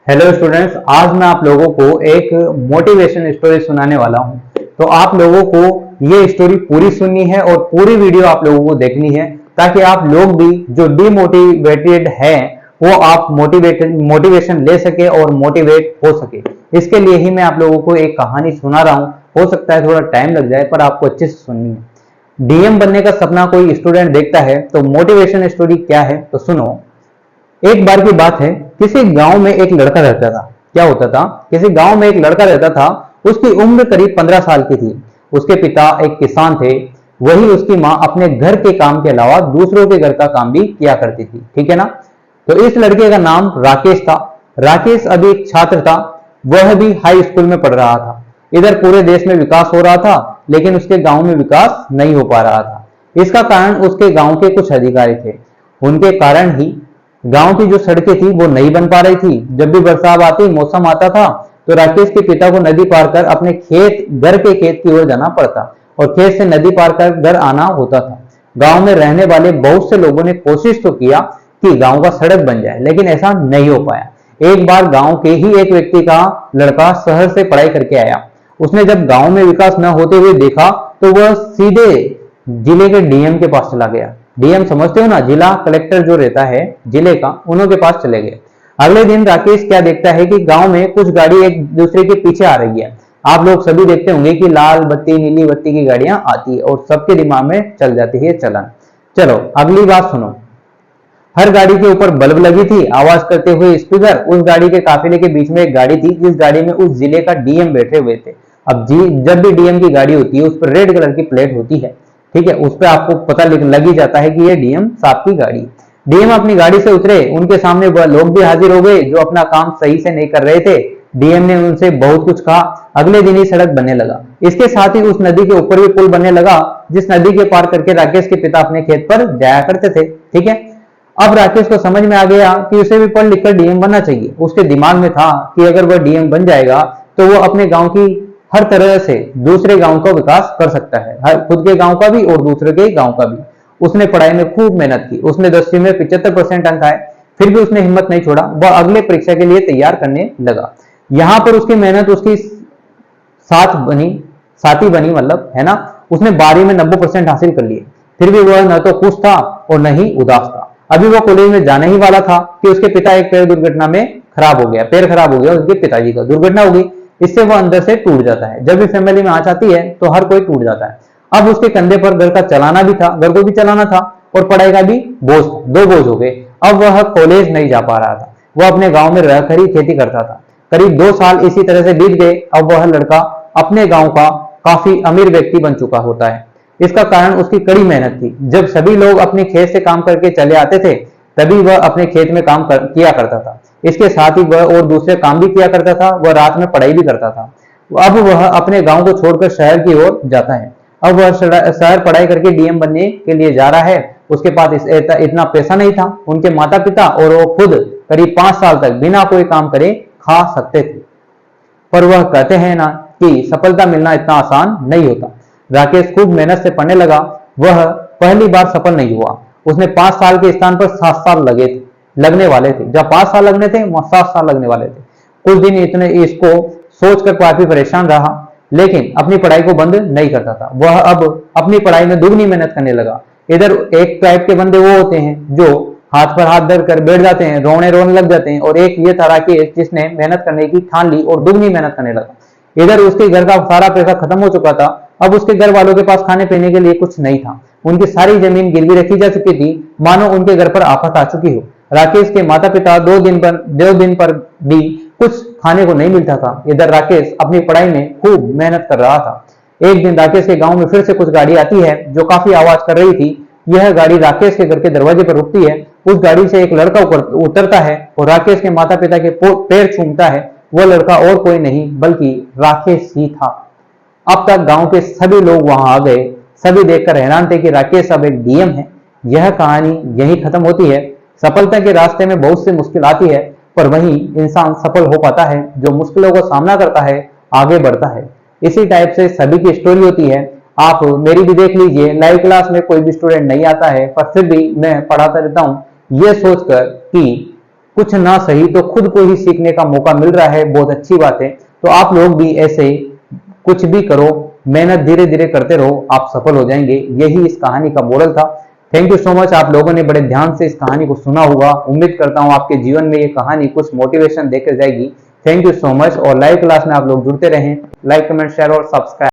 Hello students, आज मैं आप लोगों को एक मोटिवेशन स्टोरी सुनाने वाला हूं। तो आप लोगों को ये स्टोरी पूरी सुननी है और पूरी वीडियो आप लोगों को देखनी है, ताकि आप लोग भी जो डिमोटिवेटेड है वो आप मोटिवेशन ले सके और मोटिवेट हो सके। इसके लिए ही मैं आप लोगों को एक कहानी सुना रहा हूँ। हो सकता है थोड़ा टाइम लग जाए, पर आपको अच्छे से सुननी है। डीएम बनने का सपना कोई स्टूडेंट देखता है, तो मोटिवेशन स्टोरी क्या है तो सुनो। एक बार की बात है, किसी गांव में एक लड़का रहता था। क्या होता था? किसी गांव में एक लड़का रहता था। उसकी उम्र करीब 15 साल की थी। उसके पिता एक किसान थे। वही उसकी माँ अपने घर के काम के अलावा दूसरों के घर का काम भी किया करती थी। ठीक है ना? तो इस लड़के का नाम राकेश था। राकेश अभी एक छात्र था। वह भी हाई स्कूल में पढ़ रहा था। इधर पूरे देश में विकास हो रहा था, लेकिन उसके गांव में विकास नहीं हो पा रहा था। इसका कारण उसके गांव के कुछ अधिकारी थे। उनके कारण ही गांव की जो सड़कें थी वो नहीं बन पा रही थी। जब भी बरसात आती, मौसम आता था, तो राकेश के पिता को नदी पार कर अपने घर के खेत की ओर जाना पड़ता और खेत से नदी पार कर घर आना होता था। गांव में रहने वाले बहुत से लोगों ने कोशिश तो किया कि गांव का सड़क बन जाए, लेकिन ऐसा नहीं हो पाया। एक बार गांव के ही एक व्यक्ति का लड़का शहर से पढ़ाई करके आया। उसने जब गांव में विकास न होते हुए देखा, तो वह सीधे जिले के डीएम के पास चला गया। डीएम समझते हो ना, जिला कलेक्टर जो रहता है जिले का, उन्हों के पास चले गए। अगले दिन राकेश क्या देखता है कि गांव में कुछ गाड़ी एक दूसरे के पीछे आ रही है। आप लोग सभी देखते होंगे कि लाल बत्ती नीली बत्ती की गाड़ियां आती है और सबके दिमाग में चल जाती है चलन। चलो अगली बात सुनो। हर गाड़ी के ऊपर बल्ब लगी थी, आवाज करते हुए स्पीकर। उस गाड़ी के काफिले के बीच में एक गाड़ी थी, जिस गाड़ी में उस जिले का डीएम बैठे हुए थे। अब जब भी डीएम की गाड़ी होती है, उस पर रेड कलर की प्लेट होती है। ठीक है, उस पर आपको पता लग ही जाता है कि ये डीएम साहब की गाड़ी। डीएम अपनी गाड़ी से उतरे। उनके सामने वह लोग भी हाजिर हो गए जो अपना काम सही से नहीं कर रहे थे। डीएम ने उनसे बहुत कुछ कहा। अगले दिन ही सड़क बनने लगा। इसके साथ ही उस नदी के ऊपर भी पुल बनने लगा, जिस नदी के पार करके राकेश के पिता अपने खेत पर जाया करते थे। ठीक है, अब राकेश को समझ में आ गया कि उसे भी पढ़ लिखकर डीएम बनना चाहिए। उसके दिमाग में था कि अगर वह डीएम बन जाएगा तो वो अपने गांव की हर तरह से दूसरे गांव का विकास कर सकता है, हर खुद के गांव का भी और दूसरे के गांव का भी। उसने पढ़ाई में खूब मेहनत की। उसने 10वीं में 75% अंक आए। फिर भी उसने हिम्मत नहीं छोड़ा। वह अगले परीक्षा के लिए तैयार करने लगा। यहां पर उसकी मेहनत उसकी साथी बनी, मतलब है ना। उसने 12वीं में 90% हासिल कर लिए। फिर भी वह न तो खुश था और न ही उदास था। अभी वह कॉलेज में जाने ही वाला था कि उसके पिता एक पैर दुर्घटना में खराब हो गया। पैर खराब हो गया, उसके पिताजी का दुर्घटना हो गई। इससे वह अंदर से टूट जाता है। जब भी फैमिली में आंच आती है तो हर कोई टूट जाता है। अब उसके कंधे पर घर का चलाना भी था, घर को भी चलाना था और पढ़ाई का भी बोझ था। दो बोझ हो गए। अब वह कॉलेज नहीं जा पा रहा था। वह अपने गांव में रहकर ही खेती करता था। करीब 2 साल इसी तरह से बीत गए। अब वह लड़का अपने गांव का काफी अमीर व्यक्ति बन चुका होता है। इसका कारण उसकी कड़ी मेहनत थी। जब सभी लोग अपने खेत से काम करके चले आते थे, तभी वह अपने खेत में किया करता था। इसके साथ ही वह और दूसरे काम भी किया करता था। वह रात में पढ़ाई भी करता था। अब वह अपने गांव को छोड़कर शहर की ओर जाता है। अब वह शहर पढ़ाई करके डीएम बनने के लिए जा रहा है। उसके पास इतना पैसा नहीं था। उनके माता पिता और वो खुद करीब 5 साल तक बिना कोई काम करे खा सकते थे। पर वह कहते हैं ना कि सफलता मिलना इतना आसान नहीं होता। राकेश खूब मेहनत से पढ़ने लगा। वह पहली बार सफल नहीं हुआ। उसने 5 साल के स्थान पर 7 साल लगने वाले थे। जब 5 साल लगने थे, वहां 7 साल लगने वाले थे। कुछ दिन इतने इसको सोचकर काफी परेशान रहा, लेकिन अपनी पढ़ाई को बंद नहीं करता था। वह अब अपनी पढ़ाई में दुगनी मेहनत करने लगा। इधर एक टाइप के बंदे वो होते हैं जो हाथ पर हाथ धर कर बैठ जाते हैं, रोने लग जाते हैं, और एक ये था राकेश जिसने मेहनत करने की ठान ली और दुगनी मेहनत करने लगा। इधर उसके घर का सारा पैसा खत्म हो चुका था। अब उसके घर वालों के पास खाने पीने के लिए कुछ नहीं था। उनकी सारी जमीन गिरवी रखी जा चुकी थी, मानो उनके घर पर आफत आ चुकी हो। राकेश के माता पिता 2 दिन पर भी कुछ खाने को नहीं मिलता था। इधर राकेश अपनी पढ़ाई में खूब मेहनत कर रहा था। एक दिन राकेश के गांव में फिर से कुछ गाड़ी आती है जो काफी आवाज कर रही थी। यह गाड़ी राकेश के घर के दरवाजे पर रुकती है। उस गाड़ी से एक लड़का उतरता है और राकेश के माता पिता के पैर छूमता है। वह लड़का और कोई नहीं बल्कि राकेश ही था। अब तक गांव के सभी लोग वहां आ गए। सभी देखकर हैरान थे कि राकेश अब एक डीएम है। यह कहानी यही खत्म होती है। सफलता के रास्ते में बहुत सी मुश्किल आती है, पर वही इंसान सफल हो पाता है जो मुश्किलों का सामना करता है, आगे बढ़ता है। इसी टाइप से सभी की स्टोरी होती है। आप मेरी भी देख लीजिए। लाइव क्लास में कोई भी स्टूडेंट नहीं आता है, पर फिर भी मैं पढ़ाता रहता हूँ, यह सोचकर कि कुछ ना सही तो खुद को ही सीखने का मौका मिल रहा है, बहुत अच्छी बात है। तो आप लोग भी ऐसे कुछ भी करो, मेहनत धीरे धीरे करते रहो, आप सफल हो जाएंगे। यही इस कहानी का मोरल था। थैंक यू सो मच, आप लोगों ने बड़े ध्यान से इस कहानी को सुना होगा। उम्मीद करता हूं आपके जीवन में ये कहानी कुछ मोटिवेशन देकर जाएगी। थैंक यू सो मच, और लाइव क्लास में आप लोग जुड़ते रहें। लाइक, कमेंट, शेयर और सब्सक्राइब।